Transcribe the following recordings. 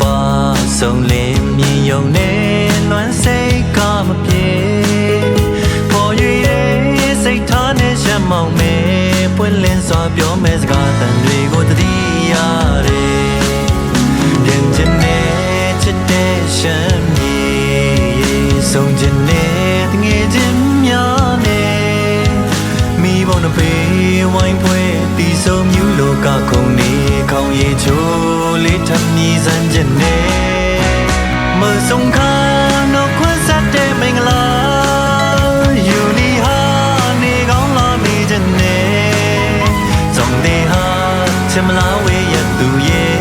ပါဆုံးလင်းမြင်ယုံနဲ့လွမ်းစိတ်ကမပြေပေါ်၍စိတ်ထားနဲ့ရှမ်းမောင်မဲပွင့်လင်းစွာပြောမဲ့စကားတန်တွေကိုတတိရတယ်ပြန်ချင်တဲ့ချစ်တဲ့ရှမ်းမြေဆုံးချင်တဲ့တငယ်ချင်းများနဲ့မိဘနှပေဝိုင်းပွဲတီဆုံမြူလောကခုံနေခေါင်းရည်ချိုးလေးထပ်မြည်စမ်းချင်တဲ့မဆုံးခါတော့ခွန်းဆက်တဲ့မင်္ဂလာယူလီဟာနေကောင်းလာမိချင်တဲ့ဇုံတဲ့ဟာချင်မလားဝေးရသူရဲ့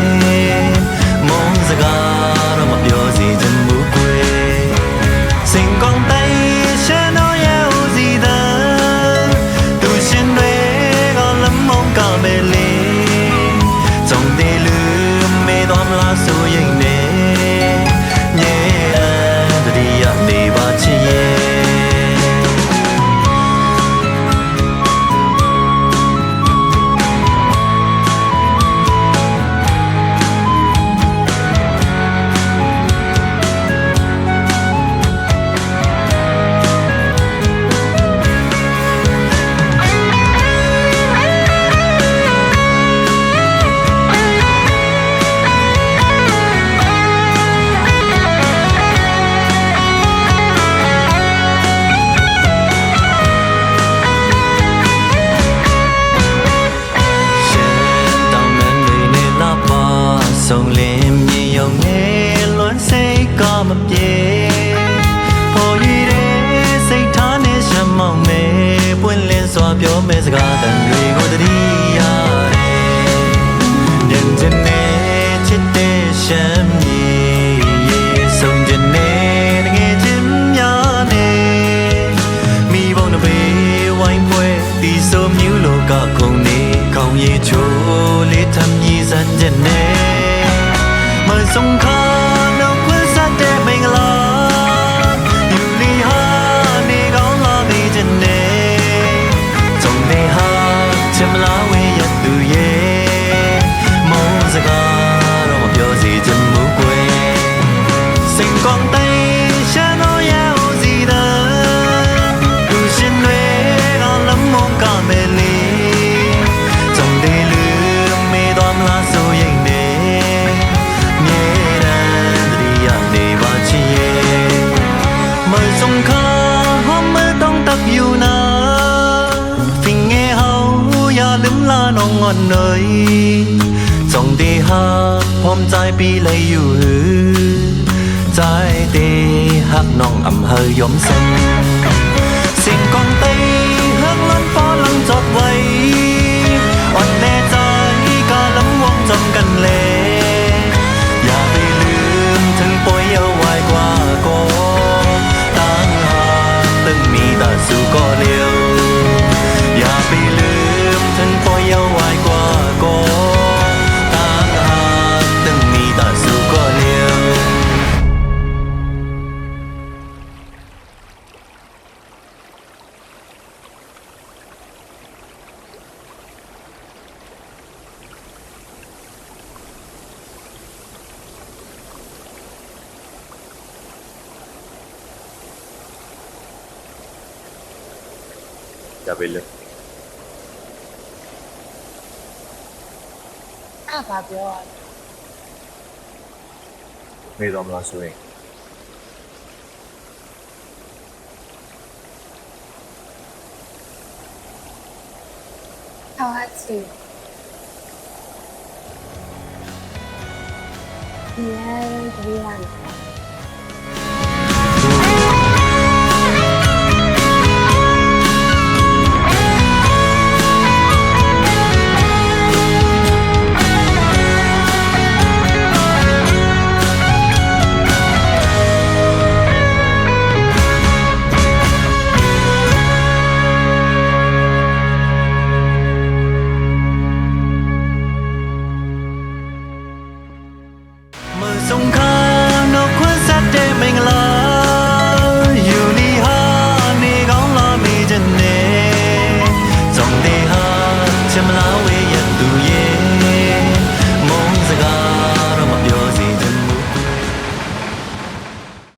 မုန်းစကားတော့မပြောစီချင်ဘူးကွယ်စင်ကောင်းတိုင်ရှမ်းတော်ရဲ့ဦးစီးတဲ့သူရှင်တွေကလမုန်းကမယ်လေဇုံတဲ့လူမေတော်မလားဆိုရင်နဲ့ဆုံးလင်းမြင်ယုံနဲ့လွမ်းစိတ်ကမပြေပေါ်ရည်စိတ်ထားနဲ့ရှမ်းမောင်မဲပွင့်လင်းစွာပြောမဲ့စကားတန်တွေကိုတတိရတယ်ပြန်ချင်တဲ့ချစ်တဲ့ရှမ်းမြေဆုံးချင်တဲ့တကယ်ချင်းများနဲ့မိဘနှပေဝိုင်းပွဲတီဆိုမြူလောကခုံနေခေါင်းရည်ချိုးလေးထမ်းကြီးစမ်းချင်တဲ့မဆုံးခါတော့ခွန်းဆက်တဲ့မင်္ဂလာယူလီဟာနေကောင်းလာမိချင်တဲ့ဇုံတဲ့ဟာချင်မလားဝေးရသူရဲ့မုန်းစကားတော့မပြောစီချင်ဘူးကွယ်စင်ကောင်းတိုင်ရှမ်းတော်ရဲ့ဦးစီးတဲ့သူရှင်တွေကလမုန်းကမယ်လေဇုံတဲ့လူမေတော်မလားဆိုရင်งอนเนยจงดีหาพร้อมใจปีเลยอยู่ใจเดหักน้องอำเภอยมเส้นสิ่งกองตีหักล้นฟ้าลังจดไว้อ่อนแน่ใจกาล้ำวงจำกันเลยอย่าไปลืมถึงป่วยเอาไว้กว่าก็ตั้งหาตึงมีแต่สู้ก็เร็วอย่าไปลืมถึงป่วยเอาไว้กว่าก็ตั้งหาตึงมีแต่สู้ก็เร็วอย่าไปเลยဘာပြောရလဲမေတော်မလားဆိုရင်ဟောအချီဒီရဲဒီရမ်း